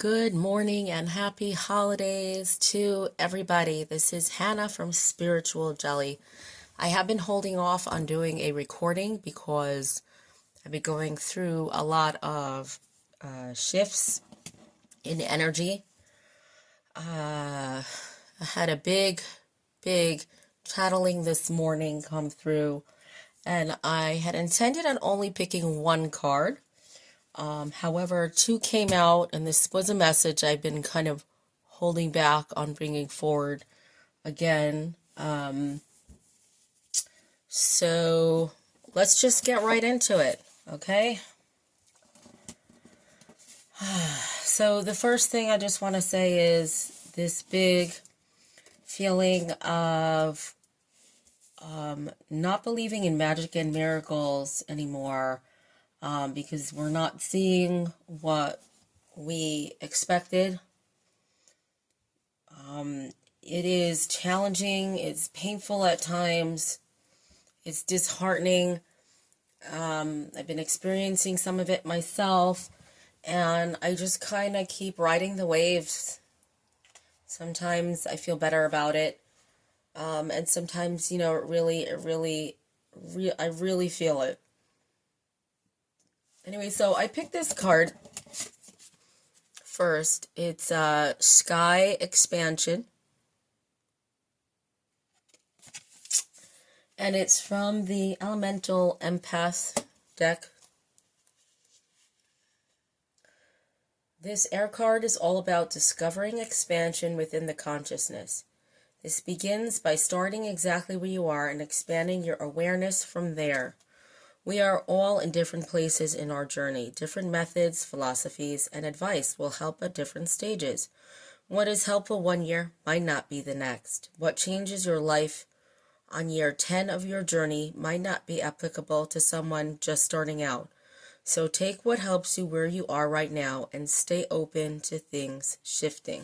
Good morning and happy holidays to everybody. This is Hannah from Spiritual Jelly. I have been holding off on doing a recording because I've been going through a lot of shifts in energy. I had a big channeling this morning come through, and I had intended on only picking one card. However, two came out, and this was a message I've been kind of holding back on bringing forward again. So let's just get right into it, okay? So the first thing I just want to say is this big feeling of not believing in magic and miracles anymore. Because we're not seeing what we expected. It is challenging, it's painful at times, it's disheartening. I've been experiencing some of it myself, and I just kind of keep riding the waves. Sometimes I feel better about it, and sometimes, I really feel it. Anyway, so I picked this card first. It's Sky Expansion. And it's from the Elemental Empath deck. This air card is all about discovering expansion within the consciousness. This begins by starting exactly where you are and expanding your awareness from there. We are all in different places in our journey. Different methods, philosophies, and advice will help at different stages. What is helpful one year might not be the next. What changes your life on year 10 of your journey might not be applicable to someone just starting out. So take what helps you where you are right now and stay open to things shifting.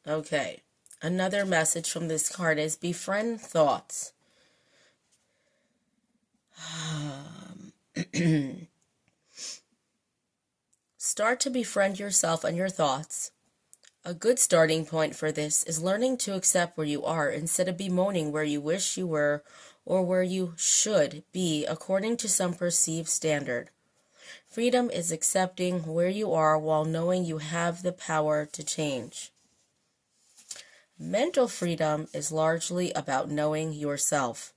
Okay. Another message from this card is befriend thoughts. Start to befriend yourself and your thoughts. A good starting point for this is learning to accept where you are instead of bemoaning where you wish you were or where you should be according to some perceived standard. Freedom is accepting where you are while knowing you have the power to change. Mental freedom is largely about knowing yourself.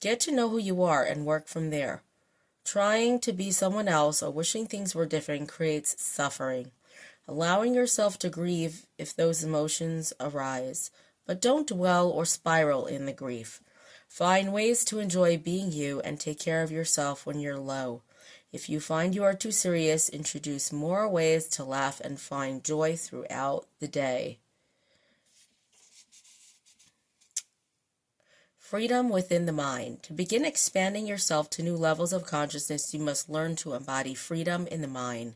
Get to know who you are and work from there. Trying to be someone else or wishing things were different creates suffering. Allowing yourself to grieve if those emotions arise, but don't dwell or spiral in the grief. Find ways to enjoy being you and take care of yourself when you're low. If you find you are too serious, introduce more ways to laugh and find joy throughout the day. Freedom within the mind. To begin expanding yourself to new levels of consciousness, you must learn to embody freedom in the mind.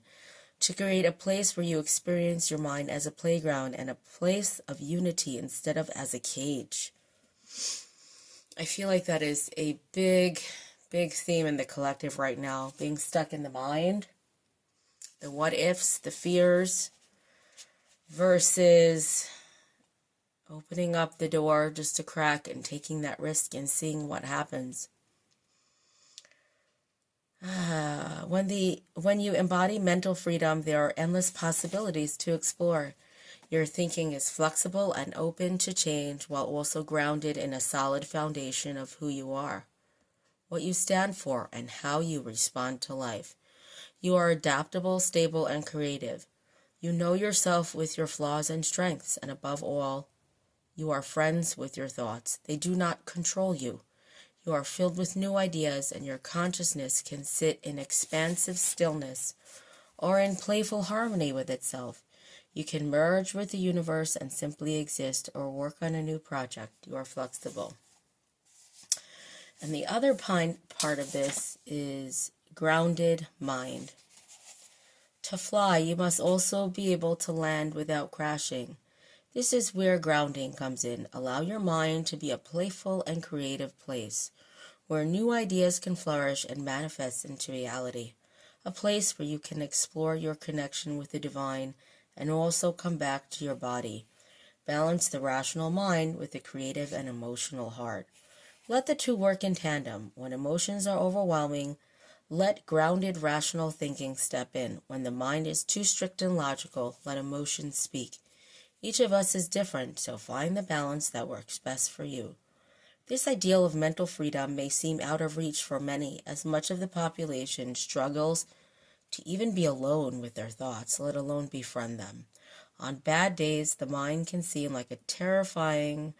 To create a place where you experience your mind as a playground and a place of unity instead of as a cage. I feel like that is a big theme in the collective right now. Being stuck in the mind, the what ifs, the fears, versus opening up the door just a crack and taking that risk and seeing what happens. When you embody mental freedom, there are endless possibilities to explore. Your thinking is flexible and open to change while also grounded in a solid foundation of who you are, what you stand for, and how you respond to life. You are adaptable, stable, and creative. You know yourself with your flaws and strengths, and above all, you are friends with your thoughts. They do not control you. You are filled with new ideas, and your consciousness can sit in expansive stillness or in playful harmony with itself. You can merge with the universe and simply exist or work on a new project. You are flexible. And the other part of this is grounded mind. To fly, you must also be able to land without crashing. This is where grounding comes in. Allow your mind to be a playful and creative place, where new ideas can flourish and manifest into reality. A place where you can explore your connection with the divine and also come back to your body. Balance the rational mind with the creative and emotional heart. Let the two work in tandem. When emotions are overwhelming, let grounded, rational thinking step in. When the mind is too strict and logical, let emotions speak. Each of us is different, so find the balance that works best for you. This ideal of mental freedom may seem out of reach for many, as much of the population struggles to even be alone with their thoughts, let alone befriend them. On bad days, the mind can seem like a terrifying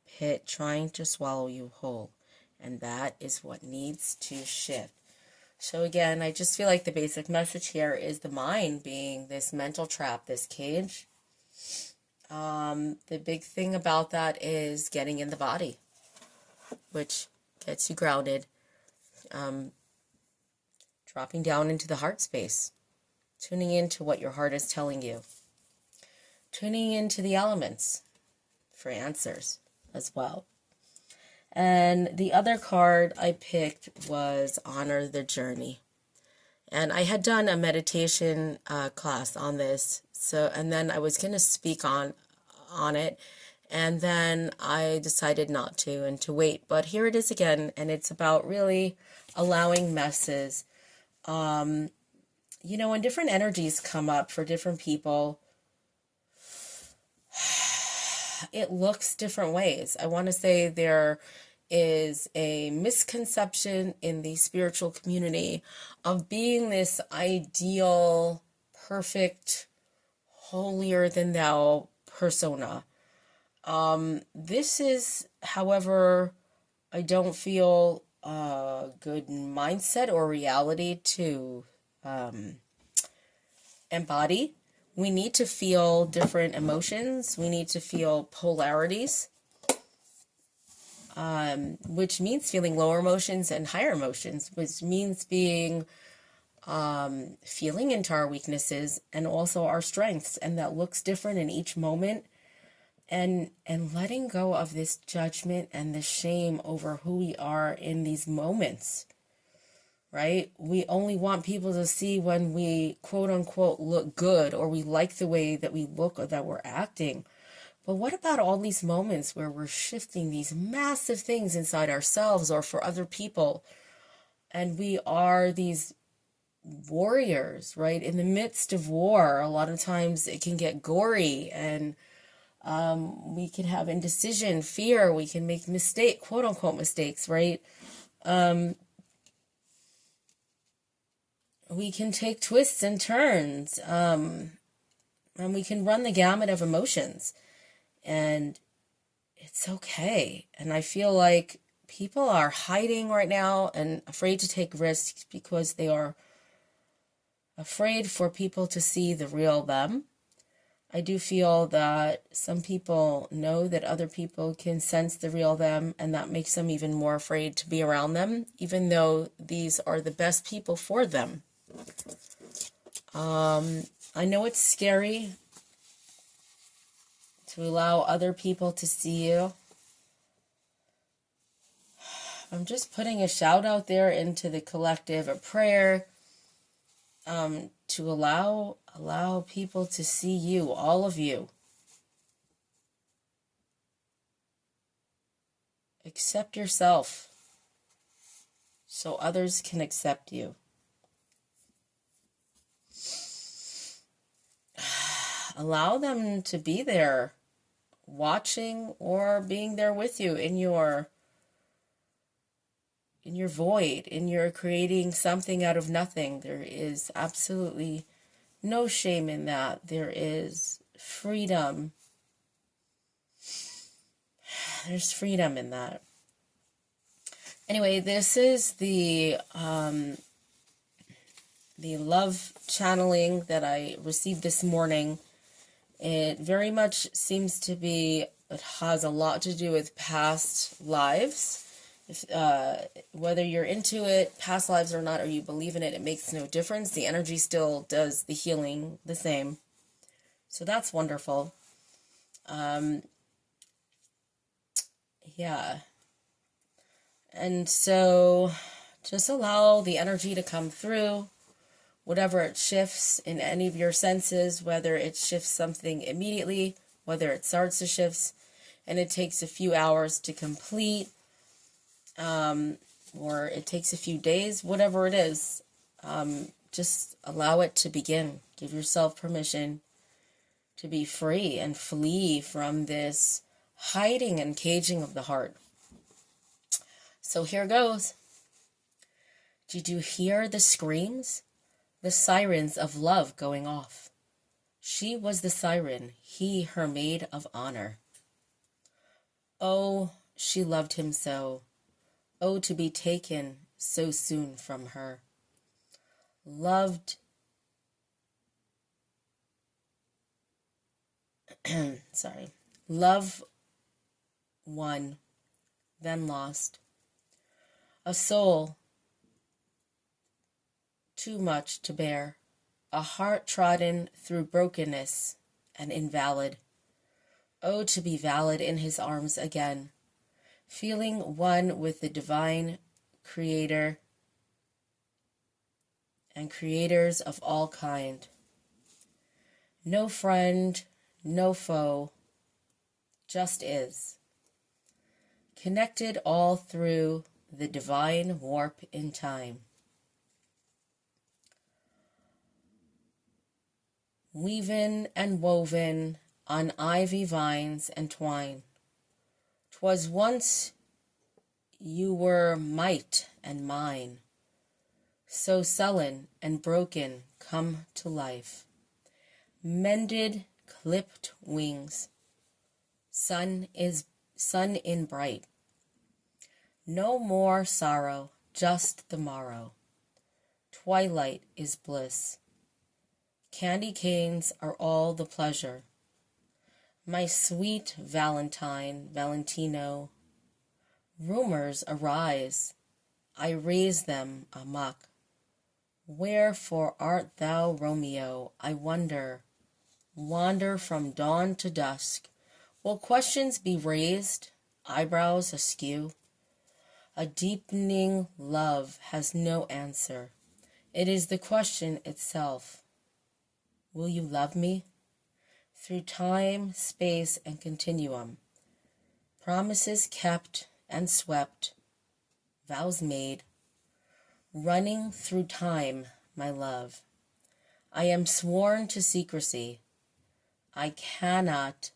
pit trying to swallow you whole, and that is what needs to shift. So again, I just feel like the basic message here is the mind being this mental trap, this cage. The big thing about that is getting in the body, which gets you grounded, dropping down into the heart space, tuning into what your heart is telling you, tuning into the elements for answers as well. And the other card I picked was Honor the Journey. And I had done a meditation class on this. And then I was going to speak on it. And then I decided not to and to wait. But here it is again. And it's about really allowing messes. When different energies come up for different people, it looks different ways. I want to say there is a misconception in the spiritual community of being this ideal, perfect, holier than thou persona. This is, however, I don't feel a good mindset or reality to embody. We need to feel different emotions. We need to feel polarities, which means feeling lower emotions and higher emotions, which means being feeling into our weaknesses and also our strengths, and that looks different in each moment. And letting go of this judgment and the shame over who we are in these moments. Right? We only want people to see when we quote unquote look good, or we like the way that we look or that we're acting. But what about all these moments where we're shifting these massive things inside ourselves or for other people? And we are these warriors, right? In the midst of war, a lot of times it can get gory, and we can have indecision, fear, we can make quote unquote mistakes, right? We can take twists and turns, and we can run the gamut of emotions, and it's okay. And I feel like people are hiding right now and afraid to take risks because they are afraid for people to see the real them. I do feel that some people know that other people can sense the real them, and that makes them even more afraid to be around them, even though these are the best people for them. I know it's scary to allow other people to see you. I'm just putting a shout out there into the collective, a prayer to allow people to see you, all of you. Accept yourself so others can accept you. Allow them to be there, watching or being there with you in your void, in your creating something out of nothing. There is absolutely no shame in that. There is freedom. There's freedom in that. Anyway, this is the love channeling that I received this morning. It very much seems to be, it has a lot to do with past lives If, whether you're into it, past lives or not, or you believe in it, it makes no difference. The energy still does the healing the same. So that's wonderful. Yeah. And so just allow the energy to come through, whatever it shifts in any of your senses, whether it shifts something immediately, whether it starts to shift and it takes a few hours to complete, or it takes a few days, whatever it is, just allow it to begin. Give yourself permission to be free and flee from this hiding and caging of the heart. So here goes. Did you hear the screams? The sirens of love going off. She was the siren, he her maid of honor. Oh, she loved him so. Oh, to be taken so soon from her. Loved, love won, then lost. A soul too much to bear, a heart trodden through brokenness and invalid. Oh, to be valid in his arms again, feeling one with the divine creator and creators of all kind. No friend, no foe, just is. Connected all through the divine warp in time. Weaven and woven on ivy vines and twine. 'Twas once you were might and mine, so sullen and broken come to life. Mended, clipped wings, sun in bright. No more sorrow, just the morrow. Twilight is bliss. Candy canes are all the pleasure. My sweet Valentine, Valentino, rumors arise, I raise them amok. Wherefore art thou, Romeo? I wonder, wander from dawn to dusk. Will questions be raised, eyebrows askew? A deepening love has no answer. It is the question itself. Will you love me? Through time, space, and continuum. Promises kept and swept, vows made. Running through time, my love. I am sworn to secrecy. I cannot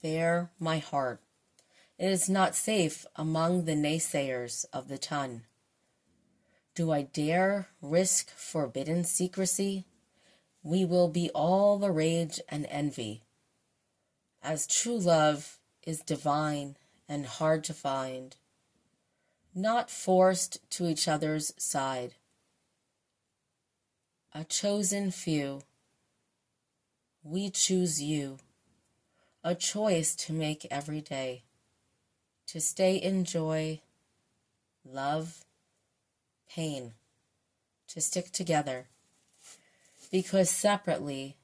bare my heart. It is not safe among the naysayers of the ton. Do I dare risk forbidden secrecy? We will be all the rage and envy. As true love is divine and hard to find, not forced to each other's side. A chosen few, we choose you, a choice to make every day, to stay in joy, love, pain, to stick together, because separately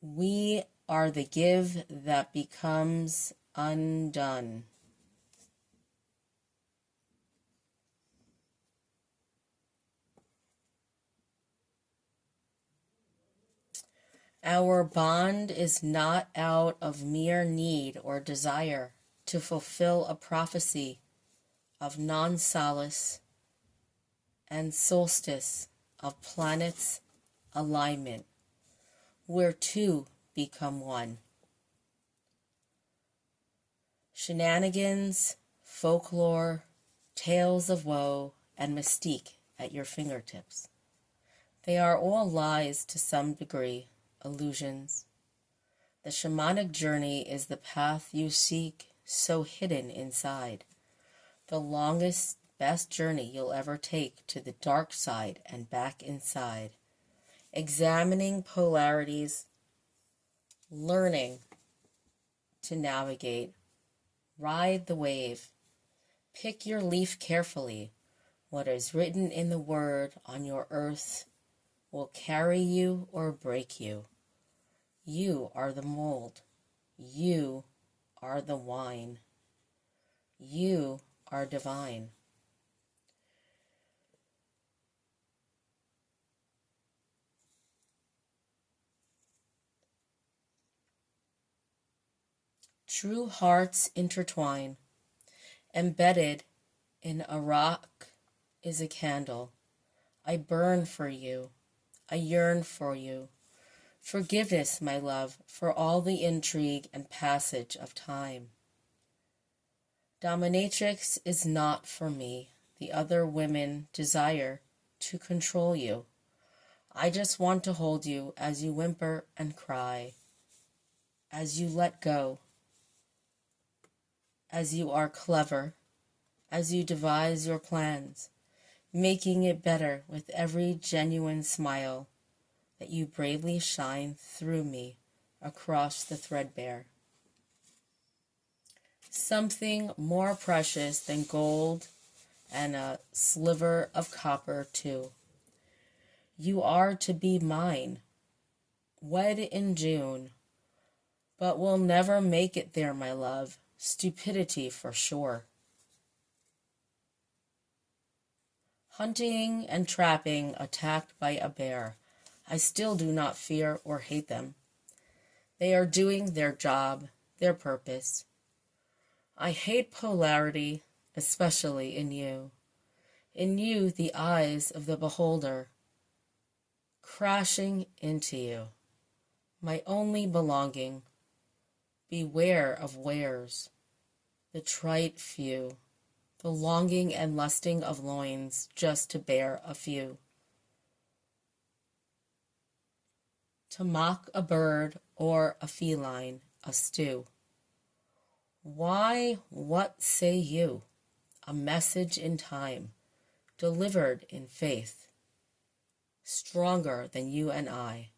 we are the give that becomes undone. Our bond is not out of mere need or desire to fulfill a prophecy of non-solace and solstice of planets' alignment, where two become one. Shenanigans, folklore, tales of woe, and mystique at your fingertips. They are all lies to some degree, illusions. The shamanic journey is the path you seek, so hidden inside. The longest, best journey you'll ever take to the dark side and back inside. Examining polarities learning to navigate, ride the wave, pick your leaf carefully. What is written in the word on your earth will carry you or break you. You are the mold. You are the wine. You are divine. True hearts intertwine. Embedded in a rock is a candle. I burn for you. I yearn for you. Forgiveness, my love, for all the intrigue and passage of time. Dominatrix is not for me. The other women desire to control you. I just want to hold you as you whimper and cry, as you let go, as you are clever, as you devise your plans, making it better with every genuine smile that you bravely shine through me across the threadbare. Something more precious than gold and a sliver of copper, too. You are to be mine, wed in June, but we'll never make it there, my love. Stupidity for sure. Hunting and trapping, attacked by a bear. I still do not fear or hate them. They are doing their job, their purpose. I hate polarity, especially in you. In you, the eyes of the beholder, crashing into you, my only belonging. Beware of wares, the trite few, the longing and lusting of loins just to bear a few. To mock a bird or a feline, a stew. Why, what say you? A message in time, delivered in faith, stronger than you and I.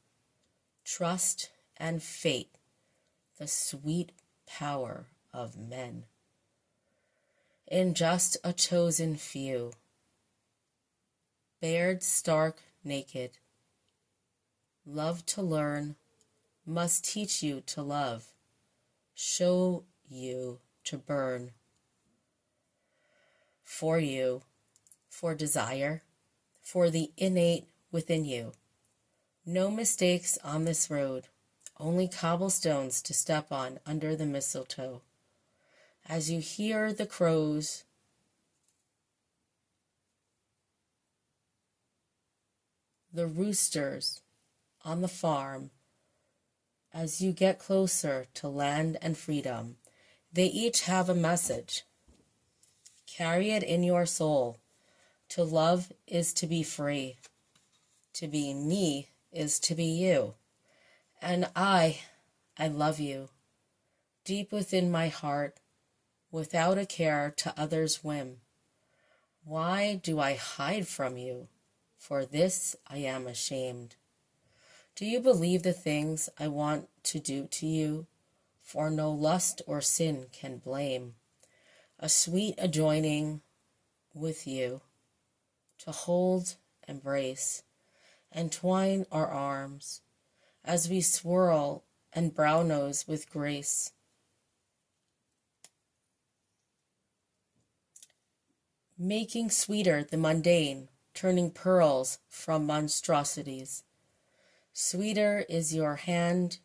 Trust and fate, the sweet power of men. In just a chosen few, bared stark naked, love to learn, must teach you to love, show you to burn. For you, for desire, for the innate within you. No mistakes on this road, only cobblestones to step on under the mistletoe. As you hear the crows, the roosters on the farm, as you get closer to land and freedom, they each have a message. Carry it in your soul. To love is to be free. To be me is to be you. And I love you. Deep within my heart, without a care to others' whim. Why do I hide from you? For this I am ashamed. Do you believe the things I want to do to you? For no lust or sin can blame. A sweet adjoining with you, to hold, embrace, and twine our arms, as we swirl and brow nose with grace. Making sweeter the mundane, turning pearls from monstrosities. Sweeter is your hand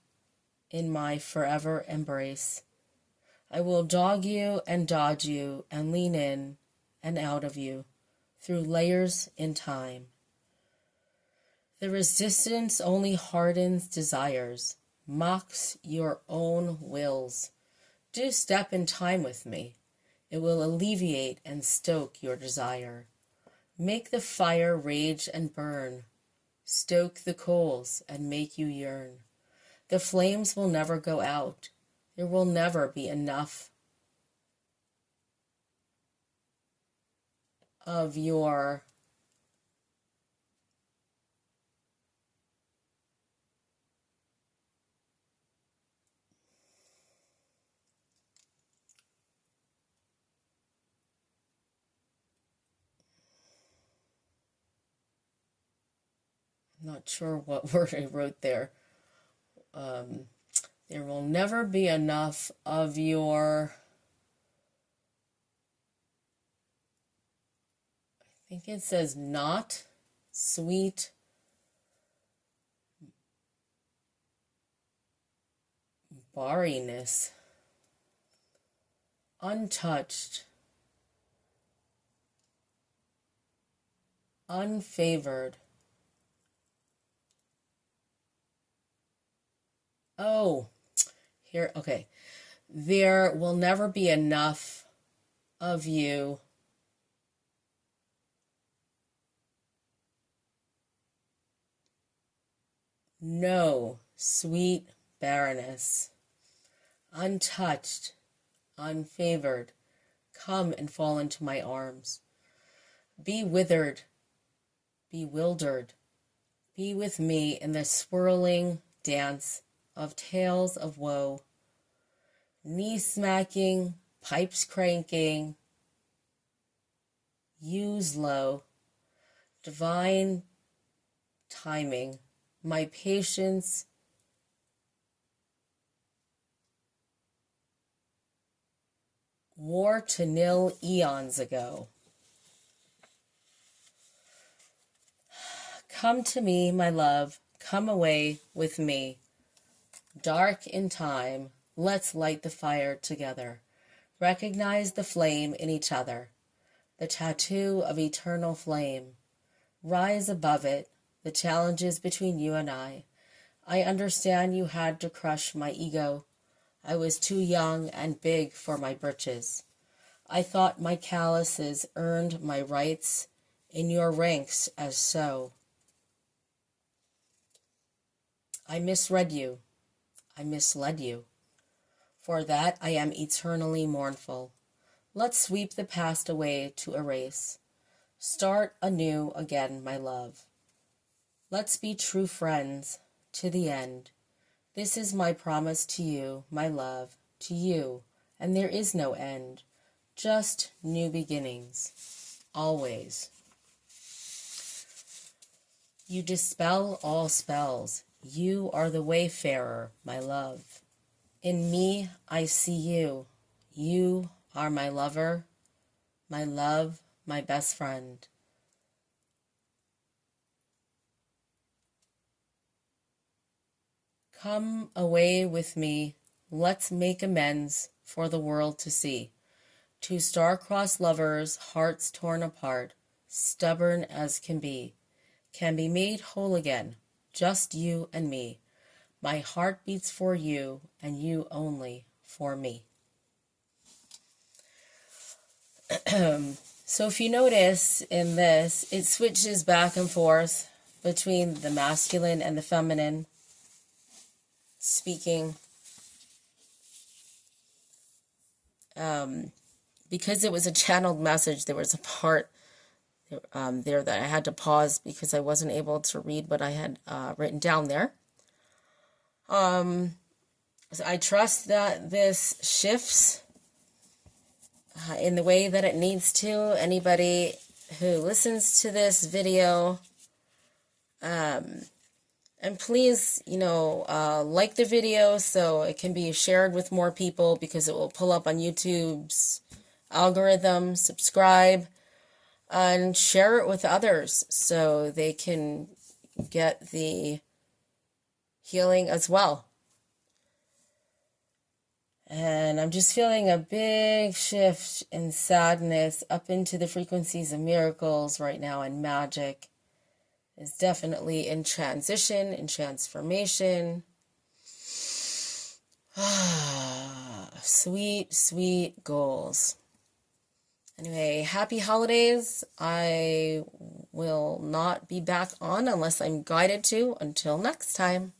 in my forever embrace. I will dog you and dodge you and lean in and out of you through layers in time. The resistance only hardens desires, mocks your own wills. Do step in time with me. It will alleviate and stoke your desire. Make the fire rage and burn. Stoke the coals and make you yearn. The flames will never go out. There will never be enough of your not sure what word I wrote there. There will never be enough of your, I think it says not sweet barriness, untouched, unfavored. Oh, here, okay. There will never be enough of you. No, sweet barrenness, untouched, unfavored, come and fall into my arms. Be withered, bewildered, be with me in the swirling dance of tales of woe, knee smacking, pipes cranking, use low, divine timing, my patience wore to nil eons ago. Come to me, my love, come away with me. Dark in time, let's light the fire together. Recognize the flame in each other, the tattoo of eternal flame. Rise above it, the challenges between you and I. I understand you had to crush my ego. I was too young and big for my britches. I thought my calluses earned my rights in your ranks as so. I misread you. I misled you. For that I am eternally mournful. Let's sweep the past away to erase. Start anew again, my love. Let's be true friends to the end. This is my promise to you, my love, to you, and there is no end. Just new beginnings. Always. You dispel all spells. You are the wayfarer, my love. In me I see you. You are my lover, my love, my best friend. Come away with me. Let's make amends for the world to see. Two star-crossed lovers, hearts torn apart, stubborn as can be made whole again, just you and me. My heart beats for you, and you only for me. So if you notice in this, it switches back and forth between the masculine and the feminine speaking. Because it was a channeled message, there was a part there that I had to pause because I wasn't able to read what I had written down there. So I trust that this shifts in the way that it needs to. Anybody who listens to this video, and please, like the video so it can be shared with more people because it will pull up on YouTube's algorithm. Subscribe and share it with others so they can get the healing as well. And I'm just feeling a big shift in sadness up into the frequencies of miracles right now, and magic is definitely in transition, in transformation. Sweet, sweet goals. Anyway, happy holidays. I will not be back on unless I'm guided to. Until next time.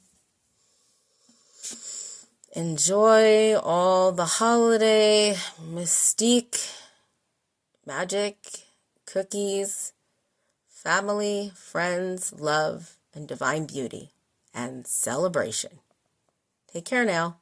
Enjoy all the holiday mystique, magic, cookies, family, friends, love, and divine beauty and celebration. Take care now.